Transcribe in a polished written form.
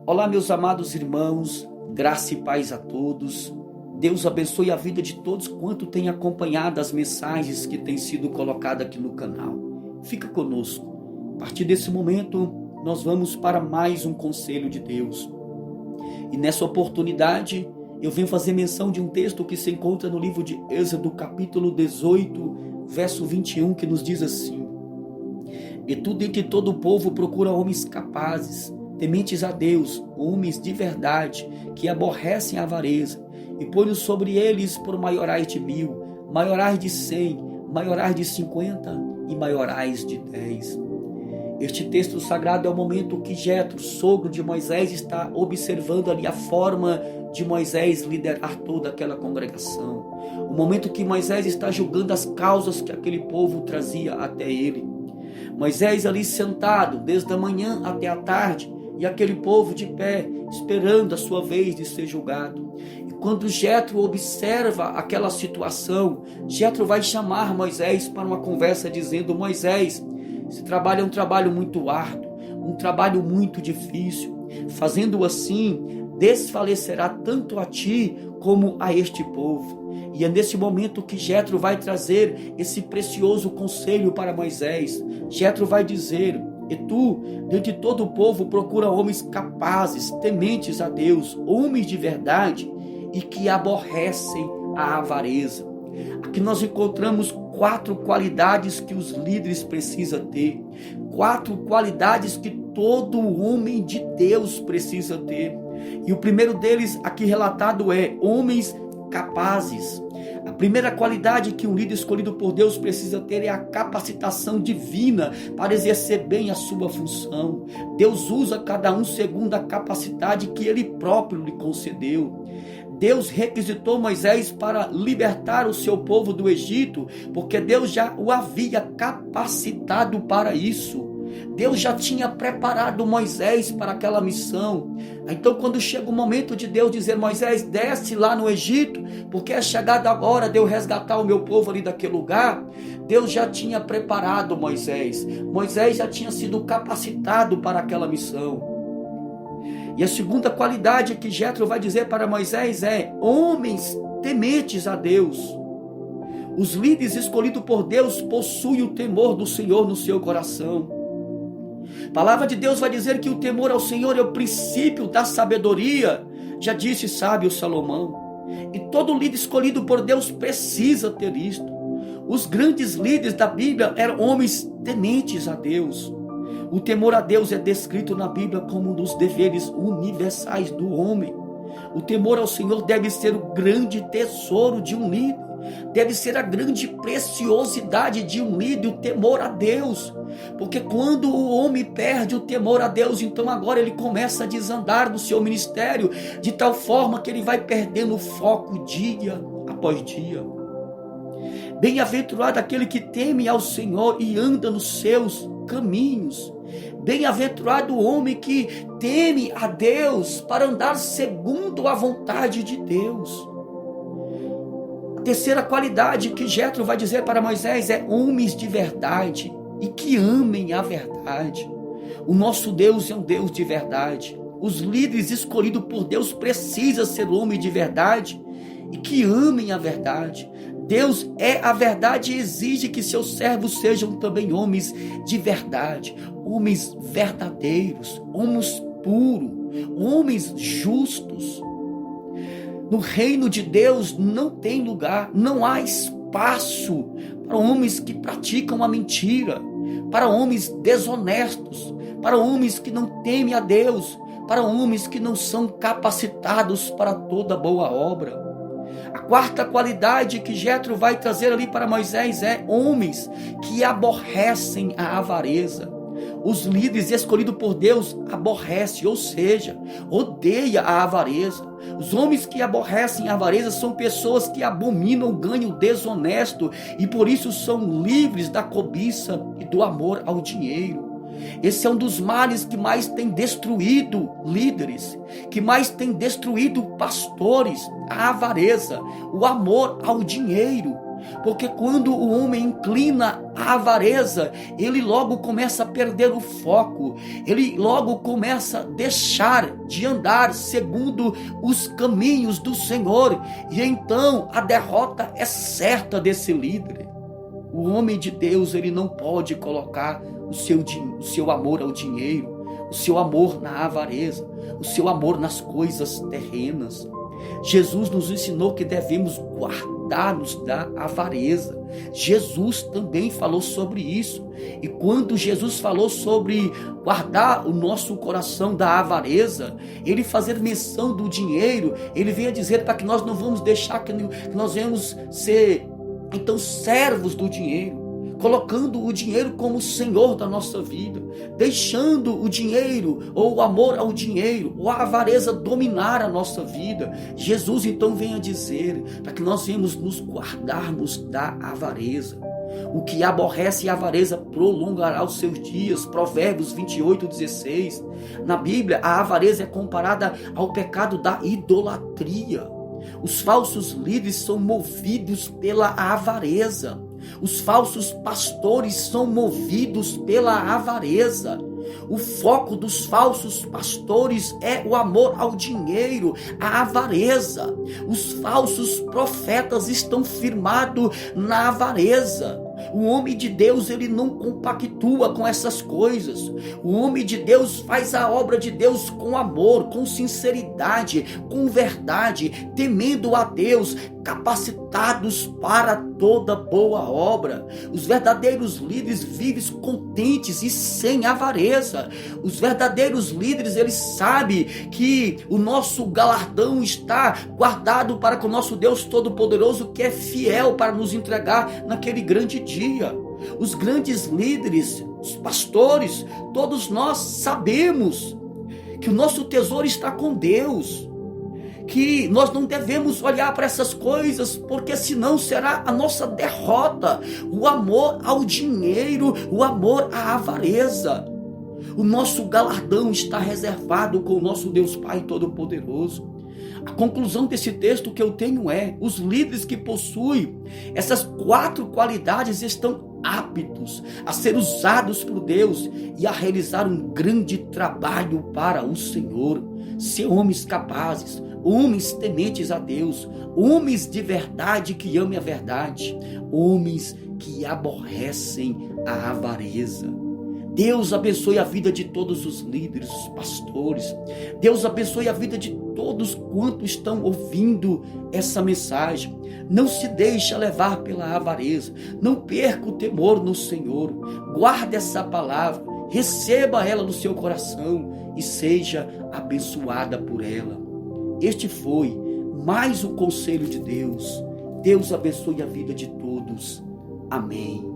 Olá, meus amados irmãos, graça e paz a todos. Deus abençoe a vida de todos quanto tem acompanhado as mensagens que têm sido colocadas aqui no canal. Fica conosco. A partir desse momento, nós vamos para mais um conselho de Deus. E nessa oportunidade, eu venho fazer menção de um texto que se encontra no livro de Êxodo, capítulo 18, verso 21, que nos diz assim: E tu dentre todo o povo procura homens capazes, tementes a Deus, homens de verdade, que aborrecem a avareza, e põe sobre eles por maiorais de 1000, maiorais de 100, maiorais de 50 e maiorais de 10. Este texto sagrado é o momento que Jetro, sogro de Moisés, está observando ali a forma de Moisés liderar toda aquela congregação. O momento que Moisés está julgando as causas que aquele povo trazia até ele. Moisés ali sentado desde a manhã até a tarde, e aquele povo de pé, esperando a sua vez de ser julgado. E quando Jetro observa aquela situação, Jetro vai chamar Moisés para uma conversa dizendo: Moisés, esse trabalho é um trabalho muito árduo, um trabalho muito difícil. Fazendo assim, desfalecerá tanto a ti como a este povo. E é nesse momento que Jetro vai trazer esse precioso conselho para Moisés. Jetro vai dizer: E tu, dentre todo o povo, procura homens capazes, tementes a Deus, homens de verdade e que aborrecem a avareza. Aqui nós encontramos 4 qualidades que os líderes precisam ter. 4 qualidades que todo homem de Deus precisa ter. E o primeiro deles aqui relatado é homens capazes. A primeira qualidade que um líder escolhido por Deus precisa ter é a capacitação divina para exercer bem a sua função. Deus usa cada um segundo a capacidade que Ele próprio lhe concedeu. Deus requisitou Moisés para libertar o seu povo do Egito, porque Deus já o havia capacitado para isso. Deus já tinha preparado Moisés para aquela missão. Então, quando chega o momento de Deus dizer: Moisés, desce lá no Egito, porque é chegada a hora de eu resgatar o meu povo ali daquele lugar, Deus já tinha preparado Moisés. Moisés já tinha sido capacitado para aquela missão. E a segunda qualidade que Jetro vai dizer para Moisés é homens tementes a Deus. Os líderes escolhidos por Deus possuem o temor do Senhor no seu coração. A palavra de Deus vai dizer que o temor ao Senhor é o princípio da sabedoria, já disse sábio Salomão. E todo líder escolhido por Deus precisa ter isto. Os grandes líderes da Bíblia eram homens tementes a Deus. O temor a Deus é descrito na Bíblia como um dos deveres universais do homem. O temor ao Senhor deve ser o grande tesouro de um líder. Deve ser a grande preciosidade de um líder, o temor a Deus. Porque quando o homem perde o temor a Deus, então agora ele começa a desandar no seu ministério, de tal forma que ele vai perdendo o foco dia após dia. Bem-aventurado aquele que teme ao Senhor e anda nos seus caminhos. Bem-aventurado o homem que teme a Deus para andar segundo a vontade de Deus. A terceira qualidade que Jetro vai dizer para Moisés é homens de verdade e que amem a verdade. O nosso Deus é um Deus de verdade. Os líderes escolhidos por Deus precisam ser homens de verdade e que amem a verdade. Deus é a verdade e exige que seus servos sejam também homens de verdade, homens verdadeiros, homens puros, homens justos. No reino de Deus não tem lugar, não há espaço para homens que praticam a mentira, para homens desonestos, para homens que não temem a Deus, para homens que não são capacitados para toda boa obra. A quarta qualidade que Jetro vai trazer ali para Moisés é homens que aborrecem a avareza. Os líderes escolhidos por Deus aborrecem, ou seja, odeia a avareza. Os homens que aborrecem a avareza são pessoas que abominam o ganho desonesto e por isso são livres da cobiça e do amor ao dinheiro. Esse é um dos males que mais tem destruído líderes, que mais tem destruído pastores, a avareza, o amor ao dinheiro. Porque quando o homem inclina a avareza, ele logo começa a perder o foco, ele logo começa a deixar de andar segundo os caminhos do Senhor, e então a derrota é certa desse líder. O homem de Deus, ele não pode colocar o seu amor ao dinheiro, o seu amor na avareza, o seu amor nas coisas terrenas. Jesus nos ensinou que devemos guardar-nos da avareza. Jesus também falou sobre isso. E quando Jesus falou sobre guardar o nosso coração da avareza, ele fazer menção do dinheiro, ele veio a dizer para que nós não vamos deixar que nós venhamos ser então servos do dinheiro, colocando o dinheiro como senhor da nossa vida, deixando o dinheiro ou o amor ao dinheiro ou a avareza dominar a nossa vida. Jesus então vem a dizer para que nós venhamos nos guardarmos da avareza. O que aborrece a avareza prolongará os seus dias. Provérbios 28:16. Na Bíblia, a avareza é comparada ao pecado da idolatria. Os falsos líderes são movidos pela avareza. Os falsos pastores são movidos pela avareza. O foco dos falsos pastores é o amor ao dinheiro, a avareza. Os falsos profetas estão firmados na avareza. O homem de Deus, ele não compactua com essas coisas. O homem de Deus faz a obra de Deus com amor, com sinceridade, com verdade, temendo a Deus, capacitados para toda boa obra. Os verdadeiros líderes vivem contentes e sem avareza. Os verdadeiros líderes, eles sabem que o nosso galardão está guardado para com o nosso Deus Todo-Poderoso, que é fiel para nos entregar naquele grande dia. Os grandes líderes, os pastores, todos nós sabemos que o nosso tesouro está com Deus, que nós não devemos olhar para essas coisas, porque senão será a nossa derrota. O amor ao dinheiro, o amor à avareza. O nosso galardão está reservado com o nosso Deus Pai Todo-Poderoso. A conclusão desse texto que eu tenho é: os líderes que possuem essas 4 qualidades estão aptos a ser usados por Deus e a realizar um grande trabalho para o Senhor. Ser homens capazes, homens tementes a Deus, homens de verdade que amem a verdade, homens que aborrecem a avareza. Deus abençoe a vida de todos os líderes, os pastores. Deus abençoe a vida de todos quantos estão ouvindo essa mensagem. Não se deixe levar pela avareza. Não perca o temor no Senhor. Guarde essa palavra. Receba ela no seu coração e seja abençoada por ela. Este foi mais um conselho de Deus. Deus abençoe a vida de todos. Amém.